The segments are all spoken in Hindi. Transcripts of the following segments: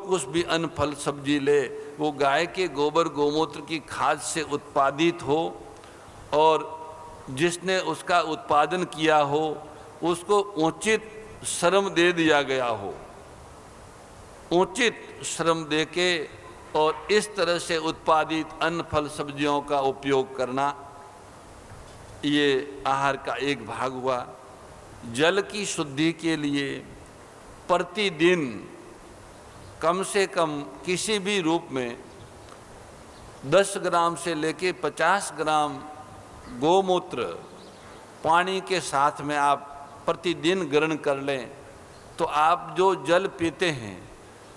कुछ भी अन्न फल सब्जी ले वो गाय के गोबर गोमूत्र की खाद से उत्पादित हो और जिसने उसका उत्पादन किया हो उसको उचित श्रम दे दिया गया हो, उचित श्रम देके और इस तरह से उत्पादित अन्न फल सब्जियों का उपयोग करना, ये आहार का एक भाग हुआ। जल की शुद्धि के लिए प्रतिदिन कम से कम किसी भी रूप में 10 ग्राम से लेके 50 ग्राम गोमूत्र पानी के साथ में आप प्रतिदिन ग्रहण कर लें तो आप जो जल पीते हैं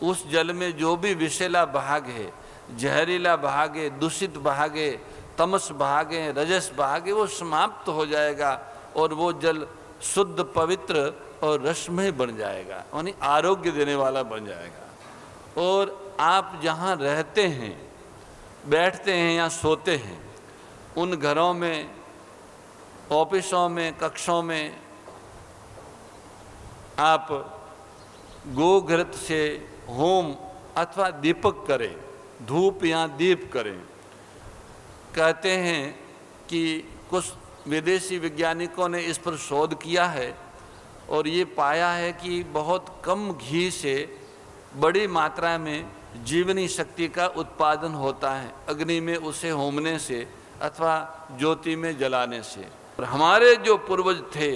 उस जल में जो भी विषैला भाग है, जहरीला भाग है, दूषित भाग है, तमस भाग है, रजस भाग है, वो समाप्त हो जाएगा और वो जल शुद्ध पवित्र और रसमय बन जाएगा, यानी आरोग्य देने वाला बन जाएगा। और आप जहाँ रहते हैं, बैठते हैं या सोते हैं, उन घरों में, ऑफिसों में, कक्षों में आप गोघृत से होम अथवा दीपक करें, धूप या दीप करें। कहते हैं कि कुछ विदेशी वैज्ञानिकों ने इस पर शोध किया है और ये पाया है कि बहुत कम घी से बड़ी मात्रा में जीवनी शक्ति का उत्पादन होता है अग्नि में उसे होमने से अथवा ज्योति में जलाने से। और हमारे जो पूर्वज थे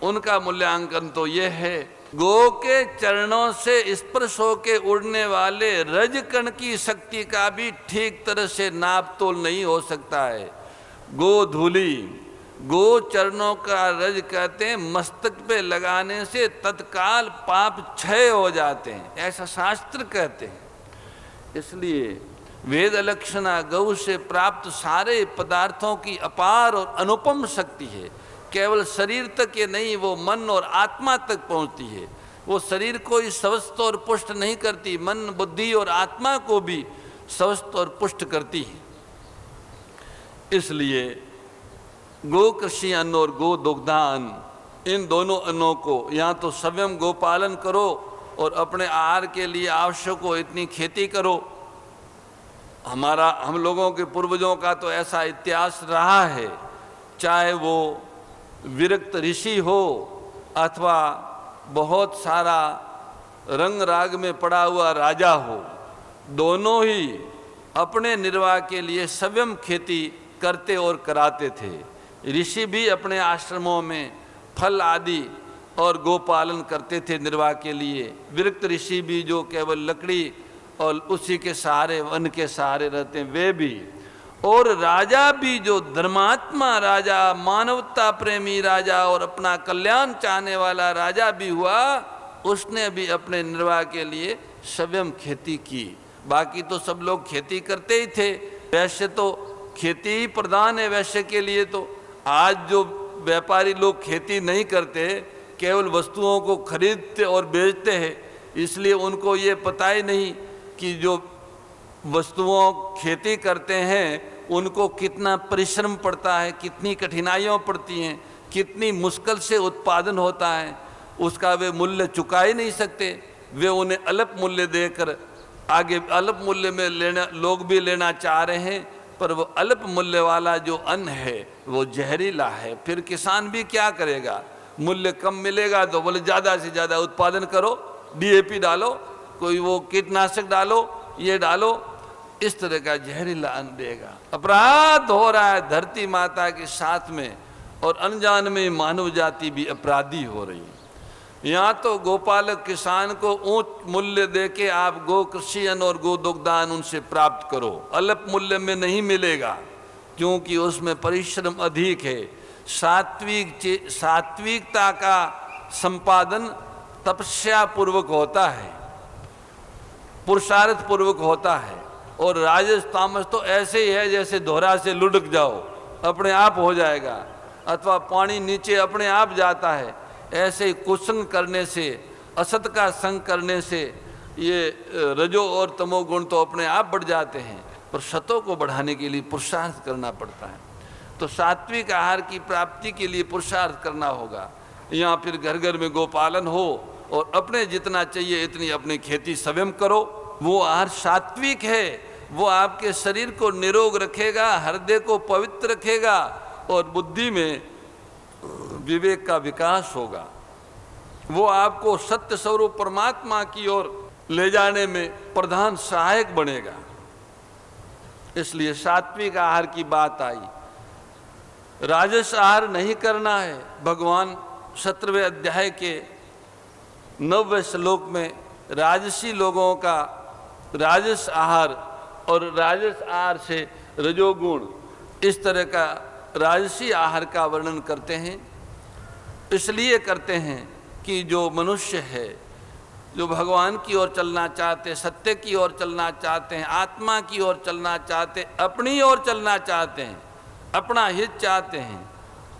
उनका मूल्यांकन तो ये है, गो के चरणों से स्पर्श होके उड़ने वाले रजकण की शक्ति का भी ठीक तरह से नाप तोल नहीं हो सकता है। गो धूली, गो चरणों का रज कहते हैं, मस्तक पे लगाने से तत्काल पाप क्षय हो जाते हैं, ऐसा शास्त्र कहते हैं। इसलिए वेद लक्षणा गौ से प्राप्त सारे पदार्थों की अपार और अनुपम शक्ति है। केवल शरीर तक ये नहीं, वो मन और आत्मा तक पहुंचती है। वो शरीर को ही स्वस्थ और पुष्ट नहीं करती, मन बुद्धि और आत्मा को भी स्वस्थ और पुष्ट करती है। इसलिए गो कृषि अन्न और गो दुग्धान, इन दोनों अन्नों को या तो स्वयं गोपालन करो और अपने आहार के लिए आवश्यक हो इतनी खेती करो। हम लोगों के पूर्वजों का तो ऐसा इतिहास रहा है, चाहे वो विरक्त ऋषि हो अथवा बहुत सारा रंग राग में पड़ा हुआ राजा हो, दोनों ही अपने निर्वाह के लिए स्वयं खेती करते और कराते थे। ऋषि भी अपने आश्रमों में फल आदि और गोपालन करते थे निर्वाह के लिए। विरक्त ऋषि भी जो केवल लकड़ी और उसी के सहारे, वन के सहारे रहते हैं, वे भी। और राजा भी जो धर्मात्मा राजा, मानवता प्रेमी राजा और अपना कल्याण चाहने वाला राजा भी हुआ, उसने भी अपने निर्वाह के लिए स्वयं खेती की। बाकी तो सब लोग खेती करते ही थे। वैश्य तो खेती ही प्रधान है वैश्य के लिए। तो आज जो व्यापारी लोग खेती नहीं करते, केवल वस्तुओं को खरीदते और बेचते हैं, इसलिए उनको ये पता ही नहीं कि जो वस्तुओं खेती करते हैं उनको कितना परिश्रम पड़ता है, कितनी कठिनाइयाँ पड़ती हैं, कितनी मुश्किल से उत्पादन होता है, उसका वे मूल्य चुका ही नहीं सकते। वे उन्हें अल्प मूल्य देकर आगे अल्प मूल्य में लोग भी लेना चाह रहे हैं, पर वो अल्प मूल्य वाला जो अन्न है वो जहरीला है। फिर किसान भी क्या करेगा? मूल्य कम मिलेगा तो बोले ज़्यादा से ज़्यादा उत्पादन करो, DAP डालो, कोई वो कीटनाशक डालो, ये डालो, इस तरह का जहरीला अन्न देगा। अपराध हो रहा है धरती माता के साथ में और अनजान में मानव जाति भी अपराधी हो रही है। यहाँ तो गोपालक किसान को ऊंच मूल्य देके आप गो कृषि अन्न और गो दुग्धान उनसे प्राप्त करो, अल्प मूल्य में नहीं मिलेगा क्योंकि उसमें परिश्रम अधिक है। सात्विकता का संपादन तपस्या पूर्वक होता है, पुरुषार्थ पूर्वक होता है। और राजस तामस तो ऐसे ही है जैसे दोहरा से लुढ़क जाओ, अपने आप हो जाएगा, अथवा पानी नीचे अपने आप जाता है। ऐसे ही कुसंग करने से, असत का संग करने से ये रजो और तमोगुण तो अपने आप बढ़ जाते हैं, पर सतों को बढ़ाने के लिए पुरुषार्थ करना पड़ता है। तो सात्विक आहार की प्राप्ति के लिए पुरुषार्थ करना होगा। या फिर घर घर में गोपालन हो और अपने जितना चाहिए इतनी अपनी खेती स्वयं करो। वो आहार सात्विक है, वो आपके शरीर को निरोग रखेगा, हृदय को पवित्र रखेगा और बुद्धि में विवेक का विकास होगा। वो आपको सत्य स्वरूप परमात्मा की ओर ले जाने में प्रधान सहायक बनेगा। इसलिए सात्विक आहार की बात आई। राजस आहार नहीं करना है। भगवान 17वें अध्याय के 9वें श्लोक में राजसी लोगों का राजस आहार और राजस आहार से रजोगुण, इस तरह का राजसी आहार का वर्णन करते हैं। इसलिए करते हैं कि जो मनुष्य है, जो भगवान की ओर चलना चाहते, सत्य की ओर चलना चाहते हैं, आत्मा की ओर चलना चाहते, अपनी ओर चलना चाहते हैं, अपना हित चाहते हैं,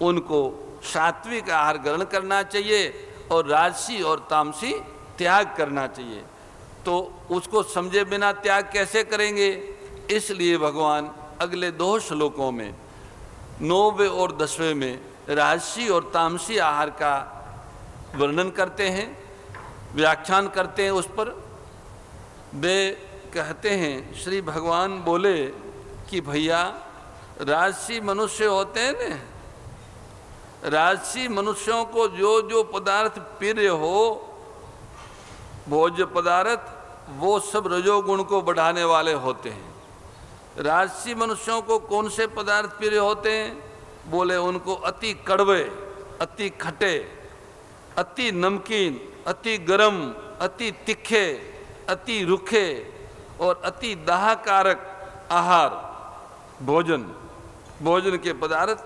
उनको सात्विक आहार ग्रहण करना चाहिए और राजसी और तामसी त्याग करना चाहिए। तो उसको समझे बिना त्याग कैसे करेंगे? इसलिए भगवान अगले 2 श्लोकों में 9वें और 10वें में राजसी और तामसी आहार का वर्णन करते हैं, व्याख्यान करते हैं उस पर। वे कहते हैं, श्री भगवान बोले कि भैया राजसी मनुष्य होते हैं न, राजसी मनुष्यों को जो जो पदार्थ प्रिय हो, भोज्य पदार्थ, वो सब रजोगुण को बढ़ाने वाले होते हैं। राजसी मनुष्यों को कौन से पदार्थ प्रिय होते हैं? बोले उनको अति कड़वे, अति खट्टे, अति नमकीन, अति गरम, अति तीखे, अति रूखे और अति दाहकारक आहार, भोजन के पदार्थ,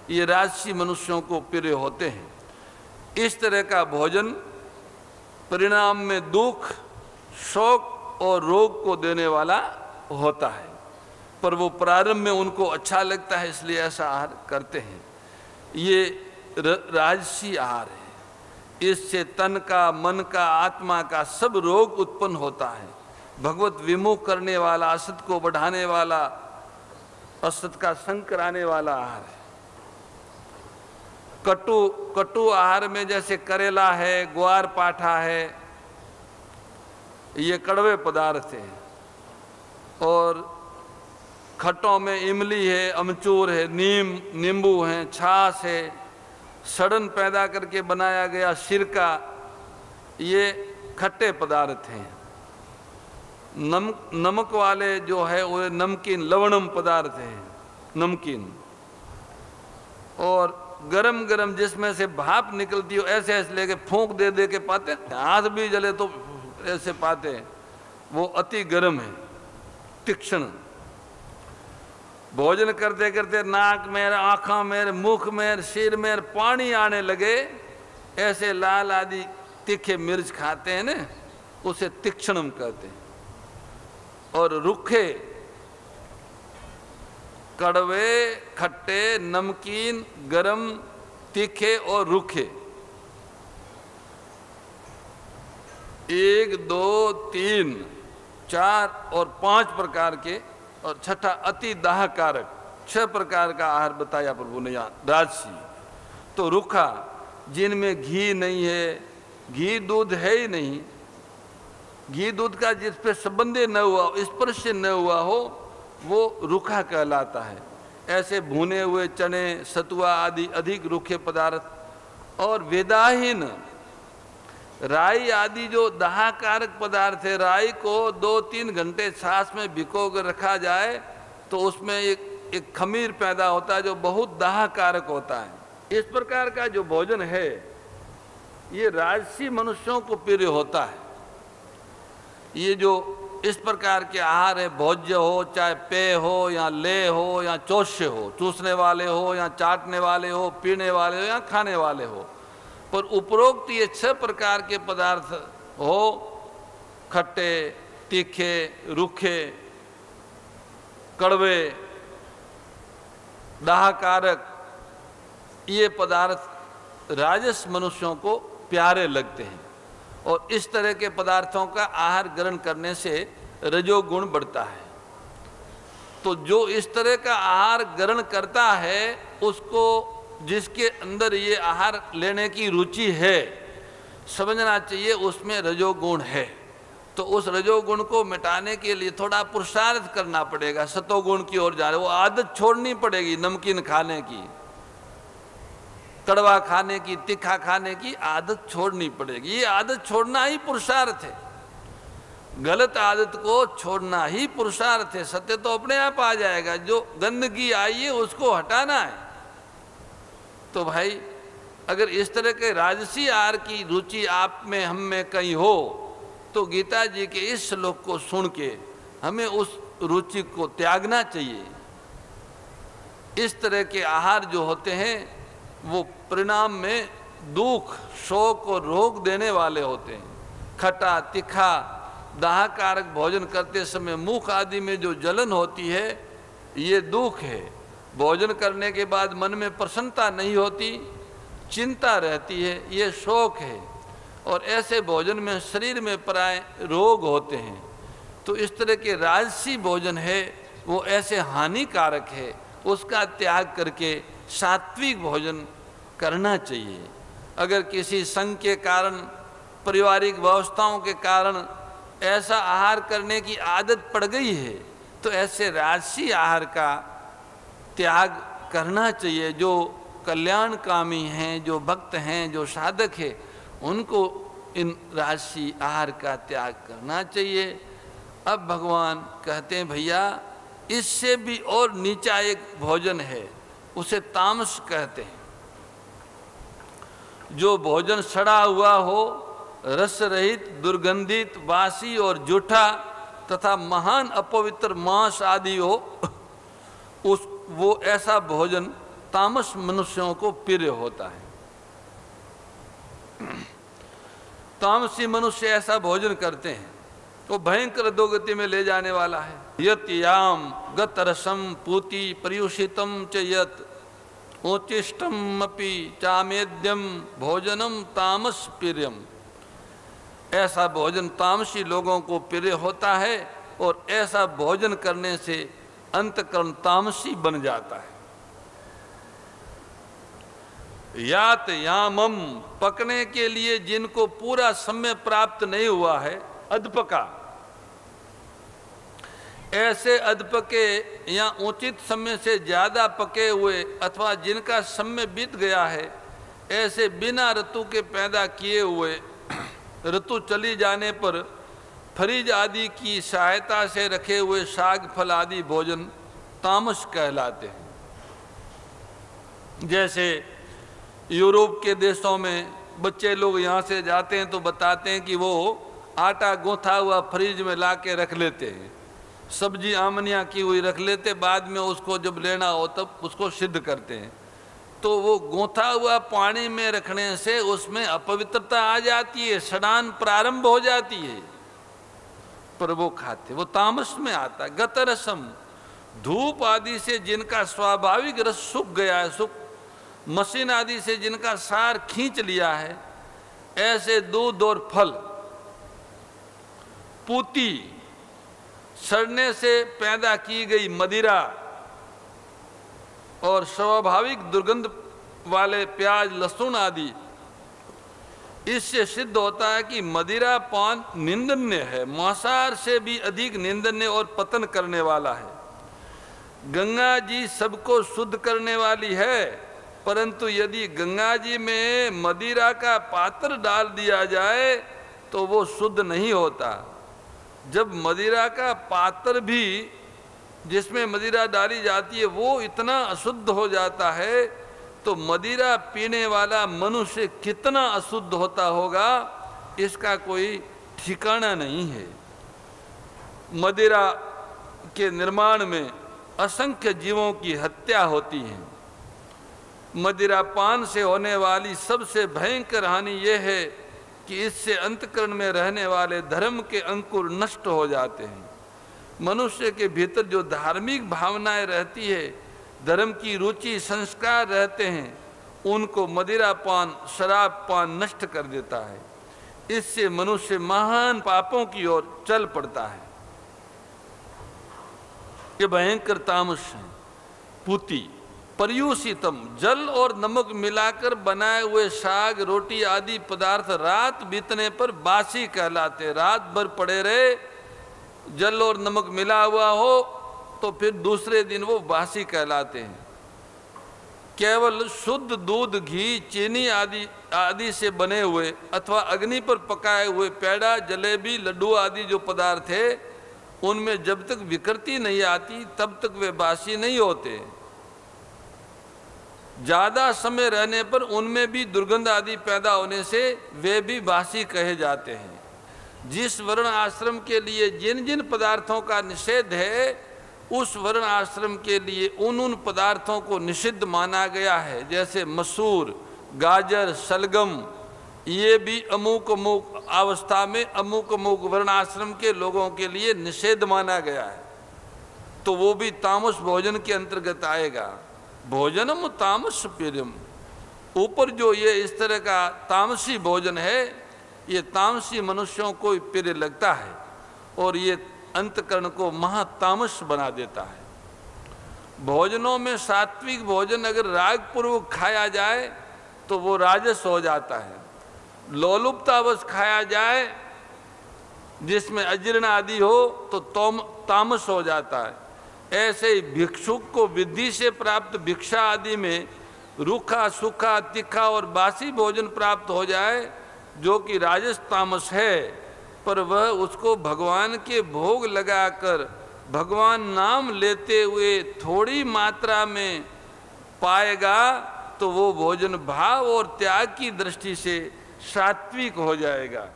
ये राजसी मनुष्यों को प्रिय होते हैं। इस तरह का भोजन परिणाम में दुख, शोक और रोग को देने वाला होता है, पर वो प्रारंभ में उनको अच्छा लगता है, इसलिए ऐसा आहार करते हैं। ये राजसी आहार है। इससे तन का, मन का, आत्मा का सब रोग उत्पन्न होता है। भगवत विमुख करने वाला, असत को बढ़ाने वाला, असत का संग कराने वाला आहार है। कटु आहार में जैसे करेला है, ग्वार पाठा है, ये कड़वे पदार्थ हैं। और खट्टों में इमली है, अमचूर है, नींबू है, छाछ है, सड़न पैदा करके बनाया गया सिरका, ये खट्टे पदार्थ हैं। नमक वाले जो है वो नमकीन, लवणम पदार्थ है, नमकीन। और गरम गरम जिसमें से भाप निकलती हो, ऐसे ऐसे लेके फूंक दे दे के पाते, हाथ भी जले तो ऐसे पाते, वो अति गरम है, तीक्ष्ण। भोजन करते करते नाक में, आँखों में, मुख में, सिर में पानी आने लगे, ऐसे लाल आदि तीखे मिर्च खाते हैं ना, उसे तीक्ष्णम कहते हैं। और रूखे, कड़वे, खट्टे, नमकीन, गरम, तीखे और रूखे, 1, 2, 3, 4 और 5 प्रकार के, और छठा अति दाहकारक, 6 प्रकार का आहार बताया प्रभु ने यहाँ। राजसी तो रूखा, जिनमें घी नहीं है, घी दूध है ही नहीं, घी दूध का जिस पे संबंध न हुआ, स्पर्श न हुआ हो, वो रूखा कहलाता है। ऐसे भुने हुए चने, सतुआ आदि अधिक रूखे पदार्थ। और वेदाहीन, राई आदि जो दाहकारक पदार्थ है, राई को 2-3 घंटे छाछ में भिगो कर रखा जाए तो उसमें एक खमीर पैदा होता है जो बहुत दाहकारक होता है। इस प्रकार का जो भोजन है, ये राजसी मनुष्यों को प्रिय होता है। ये जो इस प्रकार के आहार है, भोज्य हो, चाहे पेय हो या ले हो या चोष्य हो, चूसने वाले हो या चाटने वाले हो, पीने वाले हो या खाने वाले हो, पर उपरोक्त ये 6 प्रकार के पदार्थ हो, खट्टे, तीखे, रूखे, कड़वे, दाहकारक, ये पदार्थ राजस मनुष्यों को प्यारे लगते हैं। और इस तरह के पदार्थों का आहार ग्रहण करने से रजोगुण बढ़ता है। तो जो इस तरह का आहार ग्रहण करता है, उसको, जिसके अंदर ये आहार लेने की रुचि है, समझना चाहिए उसमें रजोगुण है, तो उस रजोगुण को मिटाने के लिए थोड़ा पुरुषार्थ करना पड़ेगा, सतोगुण की ओर जा रहे, वो आदत छोड़नी पड़ेगी, नमकीन खाने की, कड़वा खाने की, तीखा खाने की आदत छोड़नी पड़ेगी। ये आदत छोड़ना ही पुरुषार्थ है, गलत आदत को छोड़ना ही पुरुषार्थ है। सत्य तो अपने आप आ जाएगा, जो गंदगी आई है उसको हटाना है। तो भाई अगर इस तरह के राजसी आहार की रुचि आप में, हम में कहीं हो, तो गीता जी के इस श्लोक को सुन के हमें उस रुचि को त्यागना चाहिए। इस तरह के आहार जो होते हैं वो परिणाम में दुख, शोक और रोग देने वाले होते हैं। खट्टा, तीखा, दाहकारक भोजन करते समय मुख आदि में जो जलन होती है, ये दुख है। भोजन करने के बाद मन में प्रसन्नता नहीं होती, चिंता रहती है, ये शोक है। और ऐसे भोजन में शरीर में प्राय रोग होते हैं। तो इस तरह के राजसी भोजन है वो ऐसे हानिकारक है, उसका त्याग करके सात्विक भोजन करना चाहिए। अगर किसी संग के कारण, पारिवारिक व्यवस्थाओं के कारण ऐसा आहार करने की आदत पड़ गई है, तो ऐसे राजसी आहार का त्याग करना चाहिए। जो कल्याणकामी हैं, जो भक्त हैं, जो साधक हैं, उनको इन राजसी आहार का त्याग करना चाहिए। अब भगवान कहते हैं भैया इससे भी और नीचा एक भोजन है, उसे तामस कहते हैं। जो भोजन सड़ा हुआ हो, रस रहित, दुर्गंधित, बासी और जूठा तथा महान अपवित्र मांस आदि हो, वो ऐसा भोजन तामस मनुष्यों को प्रिय होता है। तामसी मनुष्य ऐसा भोजन करते हैं वो भयंकर अधोगति में ले जाने वाला है। यत याम गत रसम पूति पर्युषितम च यत ओचिष्टम अपि चामेद्यम भोजनम तामस प्रियम। ऐसा भोजन तामसी लोगों को प्रिय होता है और ऐसा भोजन करने से अंतकरण तामसी बन जाता है। यात यामम, पकने के लिए जिनको पूरा समय प्राप्त नहीं हुआ है, अधपका। ऐसे अधपके या उचित समय से ज्यादा पके हुए अथवा जिनका समय बीत गया है, ऐसे बिना ऋतु के पैदा किए हुए, ऋतु चली जाने पर फ्रिज आदि की सहायता से रखे हुए साग फल आदि भोजन तामस कहलाते हैं। जैसे यूरोप के देशों में बच्चे लोग यहाँ से जाते हैं तो बताते हैं कि वो आटा गूंथा हुआ फ्रिज में ला के रख लेते हैं, सब्जी आमनिया की हुई रख लेते, बाद में उसको जब लेना हो तब उसको सिद्ध करते हैं। तो वो गूंथा हुआ पानी में रखने से उसमें अपवित्रता आ जाती है, सड़ान प्रारंभ हो जाती है, पर वो खाते, वो तामस में आता है। गत रसम, धूप आदि से जिनका स्वाभाविक रस सूख गया है, मशीन आदि से जिनका सार खींच लिया है, ऐसे दूध और फल। पूती, सड़ने से पैदा की गई मदिरा और स्वाभाविक दुर्गंध वाले प्याज, लहसुन आदि। इससे सिद्ध होता है कि मदिरा पान निंदनीय है, मांसाहार से भी अधिक निंदनीय और पतन करने वाला है। गंगा जी सबको शुद्ध करने वाली है, परंतु यदि गंगा जी में मदिरा का पात्र डाल दिया जाए तो वो शुद्ध नहीं होता। जब मदिरा का पात्र भी जिसमें मदिरा डाली जाती है वो इतना अशुद्ध हो जाता है, तो मदिरा पीने वाला मनुष्य कितना अशुद्ध होता होगा, इसका कोई ठिकाना नहीं है। मदिरा के निर्माण में असंख्य जीवों की हत्या होती है। मदिरा पान से होने वाली सबसे भयंकर हानि यह है कि इससे अंतकरण में रहने वाले धर्म के अंकुर नष्ट हो जाते हैं। मनुष्य के भीतर जो धार्मिक भावनाएं रहती है, धर्म की रुचि, संस्कार रहते हैं, उनको मदिरा पान, शराब पान नष्ट कर देता है। इससे मनुष्य महान पापों की ओर चल पड़ता है। ये भयंकर तामस है। पूती, पर्युषितम, जल और नमक मिलाकर बनाए हुए साग, रोटी आदि पदार्थ रात बीतने पर बासी कहलाते। रात भर पड़े रहे, जल और नमक मिला हुआ हो तो फिर दूसरे दिन वो बासी कहलाते हैं। केवल शुद्ध दूध, घी, चीनी आदि से बने हुए अथवा अग्नि पर पकाए हुए पेड़ा, जलेबी, लड्डू आदि जो पदार्थ है, उनमें जब तक विकृति नहीं आती तब तक वे बासी नहीं होते। ज़्यादा समय रहने पर उनमें भी दुर्गंध आदि पैदा होने से वे भी बासी कहे जाते हैं। जिस वर्ण आश्रम के लिए जिन जिन पदार्थों का निषेध है, उस वर्ण आश्रम के लिए उन पदार्थों को निषिद्ध माना गया है। जैसे मसूर, गाजर, शलगम, ये भी अमुक अमुक अवस्था में अमुक अमुक वर्ण आश्रम के लोगों के लिए निषेध माना गया है, तो वो भी तामस भोजन के अंतर्गत आएगा। भोजनम तामस प्रियम, ऊपर जो ये इस तरह का तामसी भोजन है, ये तामसी मनुष्यों को प्रिय लगता है और ये अंतकरण को महातामस बना देता है। भोजनों में सात्विक भोजन अगर रागपूर्वक खाया जाए तो वो राजस हो जाता है। लोलुपतावश खाया जाए जिसमें अजीर्ण आदि हो तो तामस हो जाता है। ऐसे ही भिक्षुक को विधि से प्राप्त भिक्षा आदि में रूखा, सूखा, तीखा और बासी भोजन प्राप्त हो जाए जो कि राजस तामस है, पर वह उसको भगवान के भोग लगाकर भगवान नाम लेते हुए थोड़ी मात्रा में पाएगा तो वो भोजन भाव और त्याग की दृष्टि से सात्विक हो जाएगा।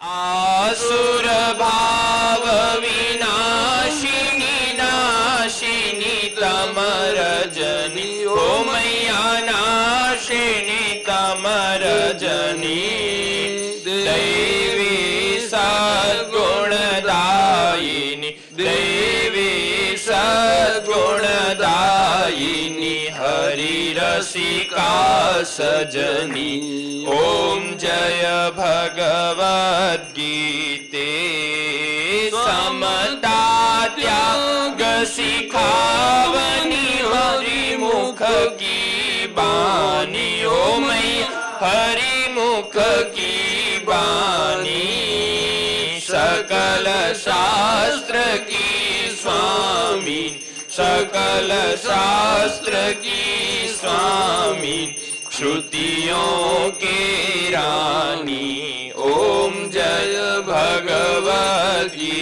आसुर भाव विनाशिनी नाशिनी तमरजनी, ओ मैया नाशिनी तमरजनी, दैवी सद्गुणदायिनी, दैवी सद्गुणदायिनी, हरि रसिका सजनी। ओम जय भगवद्गीते, समता त्याग सिखावनी, हरि मुख की बानी, ओ मैया हरि मुख की बानी, सकल शास्त्र की स्वामी, सकल शास्त्र की स्वामी, श्रुतियों के रानी। ओम जय भगवद्गीते।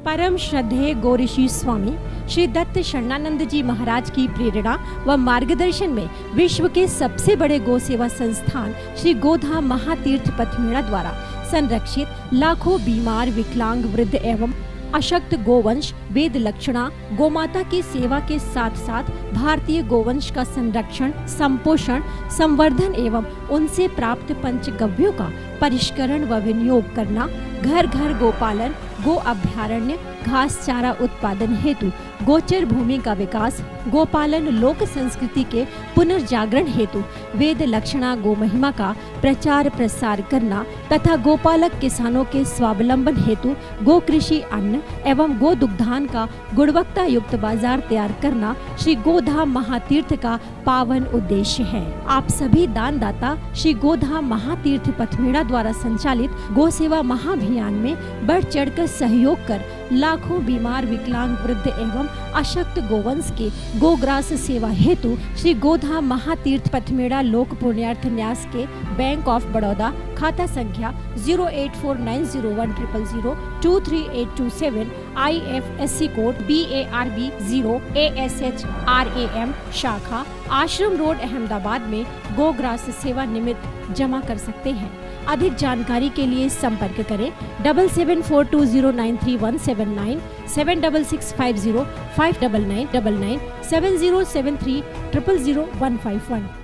परम श्रद्धेय गौरीशी स्वामी श्री दत्त शरणानंद जी महाराज की प्रेरणा व मार्गदर्शन में विश्व के सबसे बड़े गौ सेवा संस्थान श्री गोधाम महातीर्थ पथमेड़ा द्वारा संरक्षित लाखों बीमार, विकलांग, वृद्ध एवं अशक्त गोवंश वेद लक्षणा गोमाता की सेवा के साथ साथ भारतीय गोवंश का संरक्षण, संपोषण, संवर्धन एवं उनसे प्राप्त पंचगव्यों का परिष्करण व विनियोग करना, घर घर गोपालन, गो अभ्यारण्य, घास चारा उत्पादन हेतु गोचर भूमि का विकास, गोपालन लोक संस्कृति के पुनर्जागरण हेतु वेद लक्षणा गो महिमा का प्रचार प्रसार करना तथा गोपालक किसानों के स्वावलंबन हेतु गो कृषि अन्न एवं गो दुग्धान का गुणवत्ता युक्त बाजार तैयार करना श्री गोधाम महातीर्थ का पावन उद्देश्य है। आप सभी दानदाता श्री गोधाम महातीर्थ पथमेड़ा द्वारा संचालित गो सेवा महाअभियान में बढ़ चढ़कर सहयोग कर लाखों बीमार, विकलांग, वृद्ध एवं अशक्त गोवंश के गोग्रास सेवा हेतु श्री गोधाम महातीर्थ पथमेड़ा लोक पुण्यार्थ न्यास के बैंक ऑफ बड़ौदा खाता संख्या 084901000238827 IFSC कोड BARB 0 ASHRAM शाखा आश्रम रोड अहमदाबाद में गोग्रास सेवा निमित्त जमा कर सकते हैं। अधिक जानकारी के लिए संपर्क करें 7742093179 7665059999 7073000151।